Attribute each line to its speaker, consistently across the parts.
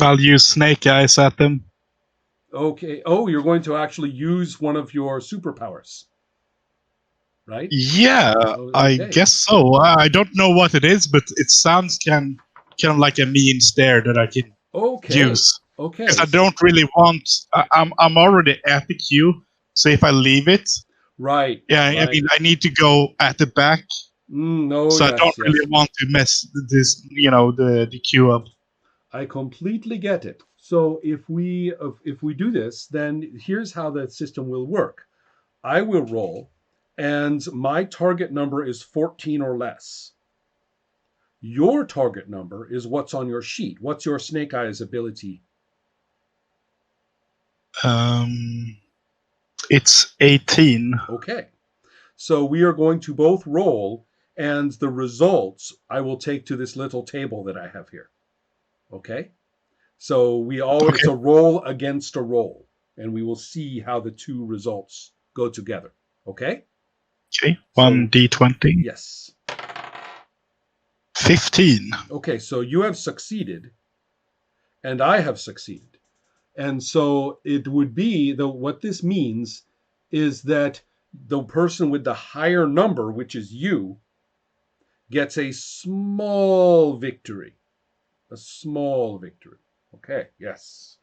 Speaker 1: I'll use snake eyes at them.
Speaker 2: Okay. Oh, you're going to actually use one of your superpowers, right?
Speaker 1: Yeah, I
Speaker 2: Okay.
Speaker 1: guess so. I don't know what it is, but it sounds kind of like a mean stare that I can
Speaker 2: Okay.
Speaker 1: use. Because
Speaker 2: Okay.
Speaker 1: I don't really want. I'm already at the queue, so if I leave it,
Speaker 2: Right.
Speaker 1: yeah, I
Speaker 2: Right.
Speaker 1: mean I need to go at the back,
Speaker 2: No.
Speaker 1: so I don't
Speaker 2: Yes.
Speaker 1: really
Speaker 2: Yes.
Speaker 1: want to mess this, the queue up.
Speaker 2: I completely get it. So if we do this, then here's how the system will work. I will roll, and my target number is 14 or less. Your target number is what's on your sheet. What's your Snake Eyes ability?
Speaker 1: It's 18.
Speaker 2: Okay. So we are going to both roll, and the results I will take to this little table that I have here. Okay. So it's
Speaker 1: Okay.
Speaker 2: a roll against a roll, and we will see how the two results go together. Okay.
Speaker 1: Okay.
Speaker 2: So
Speaker 1: 1d20.
Speaker 2: yes.
Speaker 1: 15.
Speaker 2: Okay. So you have succeeded, and I have succeeded. And so it would be what this means is that the person with the higher number, which is you, gets a small victory. A small victory. Okay, yes.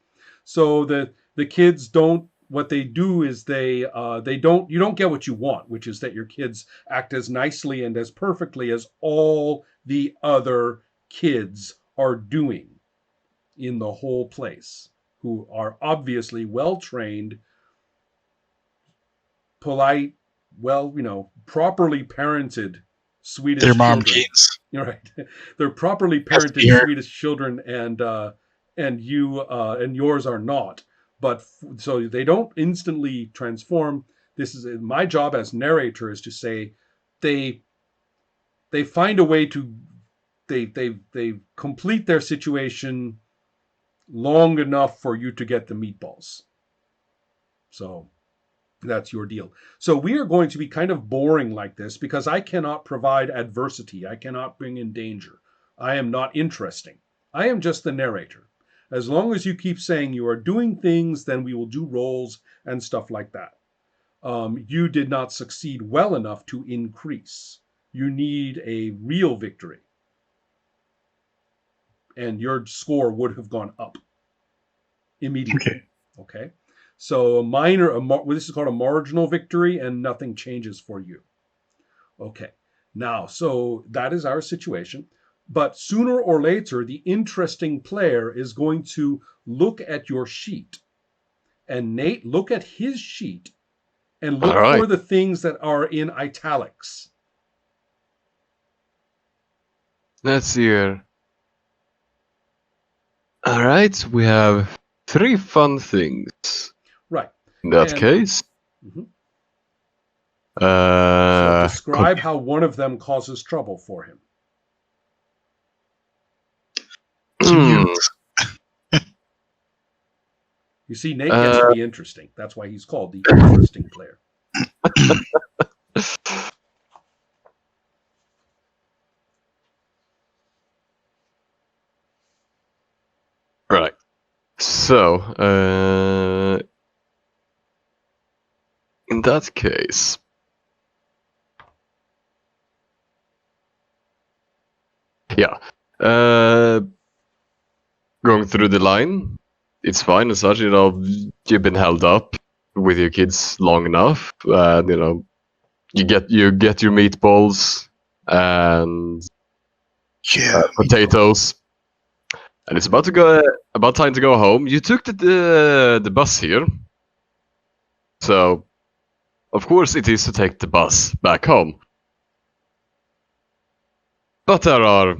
Speaker 2: So the kids don't. What they do is they don't. You don't get what you want, which is that your kids act as nicely and as perfectly as all the other kids are doing in the whole place, who are obviously well trained, polite, properly parented
Speaker 1: Their
Speaker 2: Swedish
Speaker 1: mom
Speaker 2: children.
Speaker 1: jeans.
Speaker 2: You're right. They're properly
Speaker 1: Has to be
Speaker 2: parented
Speaker 1: here.
Speaker 2: Swedish children, and you and yours are not. But so they don't instantly transform. This is my job as narrator is to say they they find a way to they complete their situation long enough for you to get the meatballs. So that's your deal. So we are going to be kind of boring like this because I cannot provide adversity. I cannot bring in danger. I am not interesting. I am just the narrator. As long as you keep saying you are doing things, then we will do rolls and stuff like that. You did not succeed well enough to increase. You need a real victory, and your score would have gone up immediately.
Speaker 1: Okay.
Speaker 2: Okay. So this is called a marginal victory, and nothing changes for you. Okay. Now, so that is our situation. But sooner or later, the interesting player is going to look at your sheet. And Nate, look at his sheet and
Speaker 3: All
Speaker 2: look
Speaker 3: right.
Speaker 2: for the things that are in italics.
Speaker 3: Let's see here. All right, we have 3 fun things.
Speaker 2: Right.
Speaker 3: In that
Speaker 2: And
Speaker 3: case,
Speaker 2: so describe
Speaker 3: copy.
Speaker 2: how one of them causes trouble for him.
Speaker 1: Cute.
Speaker 2: You see, Nate gets to be interesting. That's why he's called the interesting player.
Speaker 3: Right. So, in that case, yeah, going through the line, it's fine as such. You've been held up with your kids long enough, and you get your meatballs and
Speaker 1: Yeah.
Speaker 3: potatoes, and it's about time to go home. You took the bus here, so of course it is to take the bus back home. But there are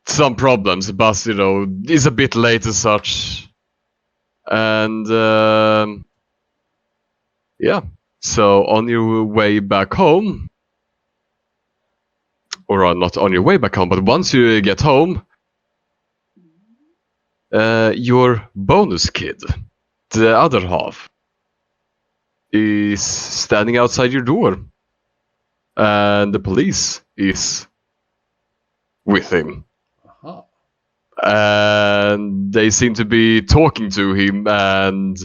Speaker 3: some problems. The bus, is a bit late as such, and yeah. So on your way back home, or not on your way back home, but once you get home, your bonus kid, the other half, is standing outside your door, and the police is with him.
Speaker 2: Uh-huh.
Speaker 3: And they seem to be talking to him, and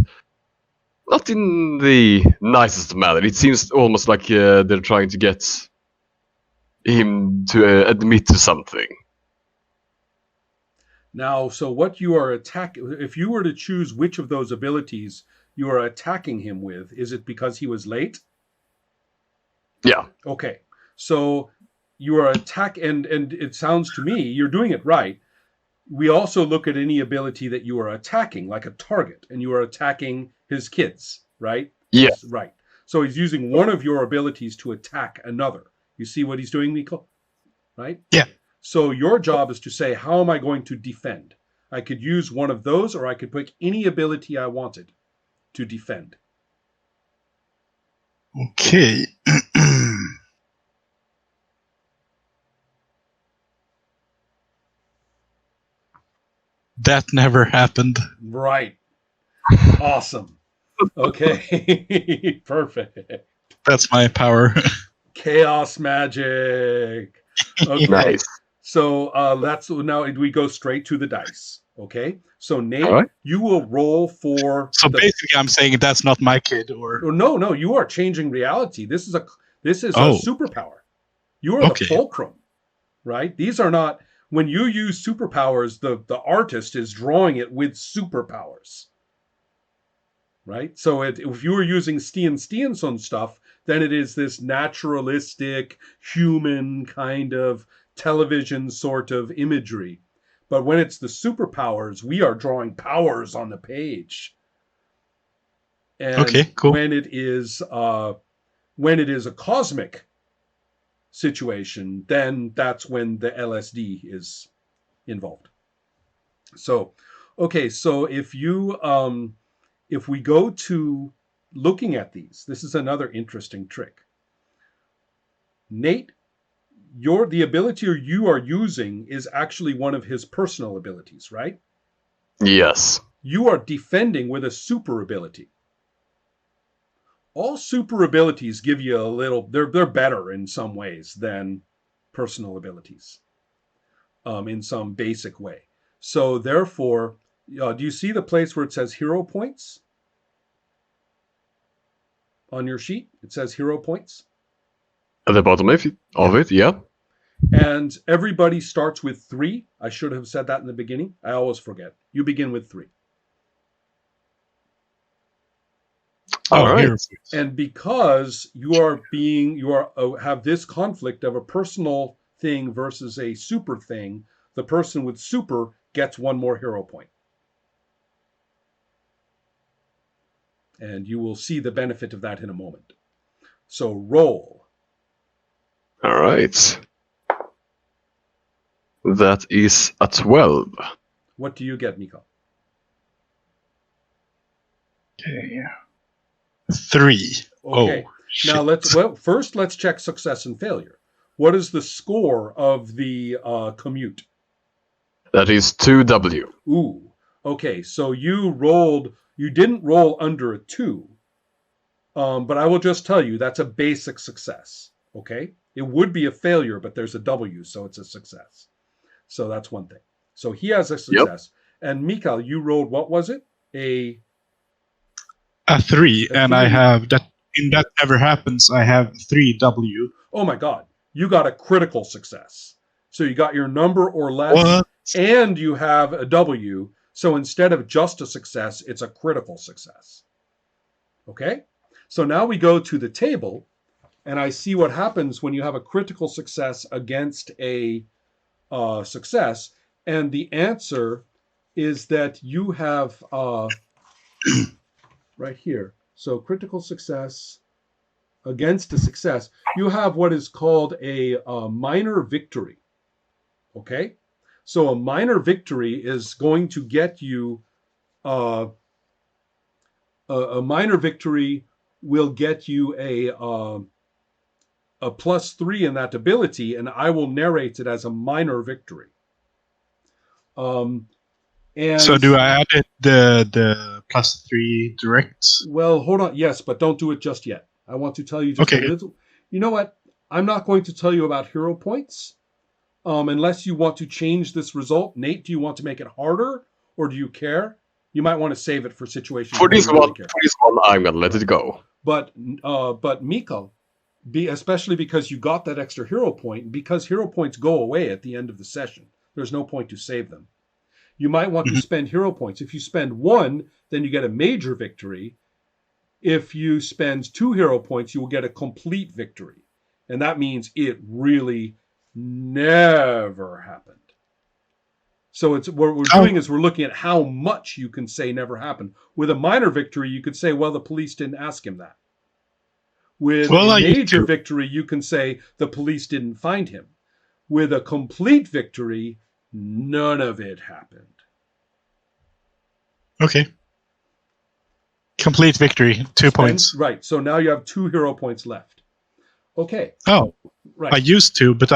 Speaker 3: not in the nicest manner. It seems almost like they're trying to get him to admit to something.
Speaker 2: Now, so what you are attacking, if you were to choose which of those abilities you are attacking him with, is it because he was late?
Speaker 3: Yeah.
Speaker 2: Okay. So you are and it sounds to me, you're doing it right. We also look at any ability that you are attacking, like a target, and you are attacking his kids, right?
Speaker 3: Yeah.
Speaker 2: Right. So he's using one of your abilities to attack another. You see what he's doing, Miko? Right?
Speaker 1: Yeah.
Speaker 2: So your job is to say, how am I going to defend? I could use one of those, or I could pick any ability I wanted to defend.
Speaker 1: Okay. That never happened.
Speaker 2: Right. Awesome. Okay. Perfect.
Speaker 1: That's my power.
Speaker 2: Chaos magic. Okay.
Speaker 3: Nice.
Speaker 2: So that's now we go straight to the dice. Okay. So Nate,
Speaker 3: All right.
Speaker 2: you will roll for.
Speaker 1: So basically, I'm saying that's not my kid, or
Speaker 2: No, you are changing reality. This is a
Speaker 1: Oh.
Speaker 2: superpower. You are
Speaker 1: Okay.
Speaker 2: the fulcrum, right? These are not when you use superpowers. The artist is drawing it with superpowers, right? So if you were using Stianson stuff, then it is this naturalistic, human kind of television sort of imagery. But when it's the superpowers, we are drawing powers on the page. And
Speaker 1: Okay, cool.
Speaker 2: when it is a cosmic situation, then that's when the LSD is involved. So, okay, so if we go to looking at these, this is another interesting trick. Nate, the ability you are using is actually one of his personal abilities, right?
Speaker 3: Yes.
Speaker 2: You are defending with a super ability. All super abilities give you a little, they're better in some ways than personal abilities in some basic way. So therefore, do you see the place where it says hero points? On your sheet, it says hero points.
Speaker 3: At the bottom of it, yeah.
Speaker 2: And everybody starts with 3. I should have said that in the beginning. I always forget. You begin with 3.
Speaker 3: All right.
Speaker 1: here.
Speaker 2: And because you have this conflict of a personal thing versus a super thing, the person with super gets 1 more hero point. And you will see the benefit of that in a moment. So roll.
Speaker 3: All right. That is a 12.
Speaker 2: What do you get, Miko?
Speaker 1: Okay. 3.
Speaker 2: Okay.
Speaker 1: Oh,
Speaker 2: Now first let's check success and failure. What is the score of the commute?
Speaker 3: That is 2W.
Speaker 2: Ooh. Okay, so you didn't roll under a 2. But I will just tell you that's a basic success. Okay? It would be a failure, but there's a W, so it's a success. So that's one thing. So he has a success. Yep. And Mikael, you rolled, what was it? A
Speaker 1: 3, and
Speaker 2: 3.
Speaker 1: I have that. In that never happens. I have 3W.
Speaker 2: Oh my God! You got a critical success. So you got your number or less,
Speaker 1: What?
Speaker 2: and you have a W. So instead of just a success, it's a critical success. Okay. So now we go to the table, and I see what happens when you have a critical success against a success, and the answer is that you have right here. So critical success against a success, you have what is called a minor victory. Okay, so a minor victory is going to get you a minor victory will get you a +3 in that ability, and I will narrate it as a minor victory. And
Speaker 1: so do I add it the +3 direct?
Speaker 2: Well, hold on. Yes, but don't do it just yet. I want to tell you just a little. You know what? I'm not going to tell you about hero points unless you want to change this result. Nate, do you want to make it harder, or do you care? You might want to save it for situations
Speaker 3: For
Speaker 2: where
Speaker 3: this
Speaker 2: you really
Speaker 3: one,
Speaker 2: care.
Speaker 3: I'm gonna let it go.
Speaker 2: But Mikal, especially because you got that extra hero point, because hero points go away at the end of the session. There's no point to save them. You might want to spend hero points. If you spend 1, then you get a major victory. If you spend 2 hero points, you will get a complete victory. And that means it really never happened. So it's what we're doing is we're looking at how much you can say never happened. With a minor victory, you could say, well, the police didn't ask him that. With a major victory, you can say the police didn't find him. With a complete victory, none of it happened.
Speaker 1: Okay. Complete victory, 2 points.
Speaker 2: Right. So now you have 2 hero points left. Okay.
Speaker 1: Oh,
Speaker 2: right.
Speaker 1: I used to, but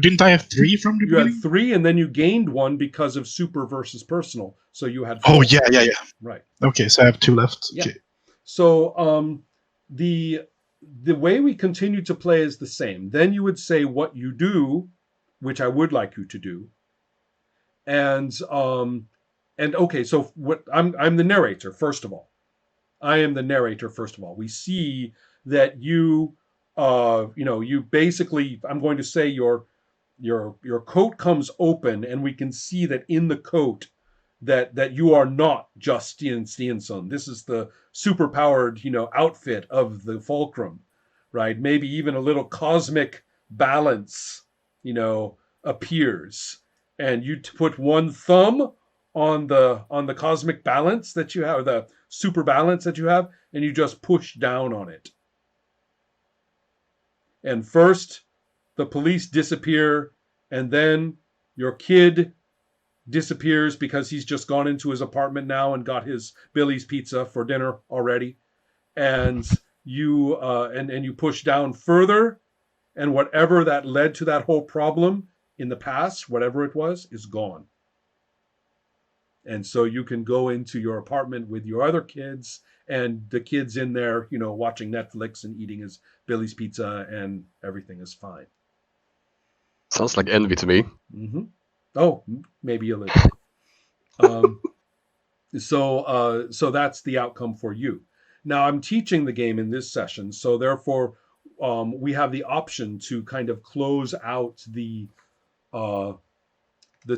Speaker 1: didn't I have 3 from the beginning?
Speaker 2: You had 3, and then you gained 1 because of super versus personal. So you had 4.
Speaker 1: Oh, yeah.
Speaker 2: Right.
Speaker 1: Okay, so I have 2 left.
Speaker 2: Yeah.
Speaker 1: Okay.
Speaker 2: So the way we continue to play is the same. Then you would say what you do, which I would like you to do, and okay. So what I'm the narrator first of all. I am the narrator first of all. We see that you basically, I'm going to say your coat comes open, and we can see that in the coat that you are not just Stian Stiansson. This is the superpowered, outfit of the Fulcrum, right? Maybe even a little cosmic balance, appears, and you put one thumb on the cosmic balance that you have, the super balance that you have, and you just push down on it. And first, the police disappear, and then your kid disappears because he's just gone into his apartment now and got his Billy's pizza for dinner already. And you you push down further, and whatever that led to that whole problem in the past, whatever it was, is gone. And so you can go into your apartment with your other kids, and the kid's in there, watching Netflix and eating his Billy's pizza, and everything is fine.
Speaker 3: Sounds like envy to me.
Speaker 2: Mm-hmm. Oh, maybe a little. So that's the outcome for you. Now I'm teaching the game in this session, so therefore we have the option to kind of close out the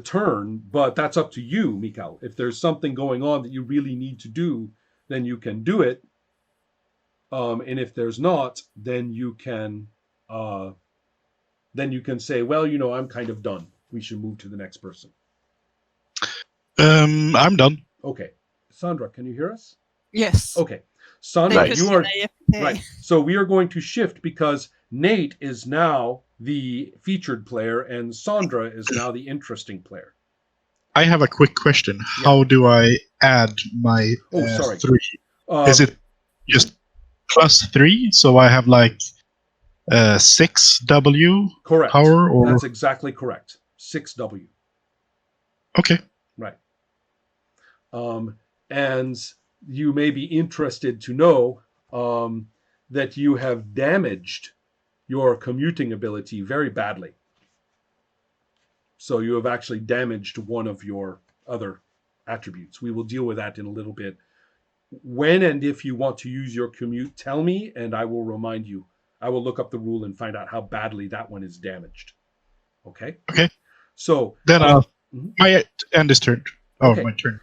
Speaker 2: turn, but that's up to you, Mikal. If there's something going on that you really need to do, then you can do it. And if there's not, then you can say, well, I'm kind of done. We should move to the next person.
Speaker 1: I'm done.
Speaker 2: Okay. Sandra, can you hear us?
Speaker 4: Yes.
Speaker 2: Okay. Sandra, you are right.
Speaker 4: AFK.
Speaker 2: So we are going to shift because Nate is now the featured player and Sandra is now the interesting player.
Speaker 1: I have a quick question. How do I add my 3? Is it just +3? So I have like 6W
Speaker 2: correct.
Speaker 1: power? Or?
Speaker 2: That's exactly correct. 6W.
Speaker 1: Okay.
Speaker 2: Right. And you may be interested to know that you have damaged your commuting ability very badly. So you have actually damaged one of your other attributes. We will deal with that in a little bit. When and if you want to use your commute, tell me, and I will remind you. I will look up the rule and find out how badly that one is damaged. Okay?
Speaker 1: Okay.
Speaker 2: So
Speaker 1: then my end is turned. Oh, okay. My turn.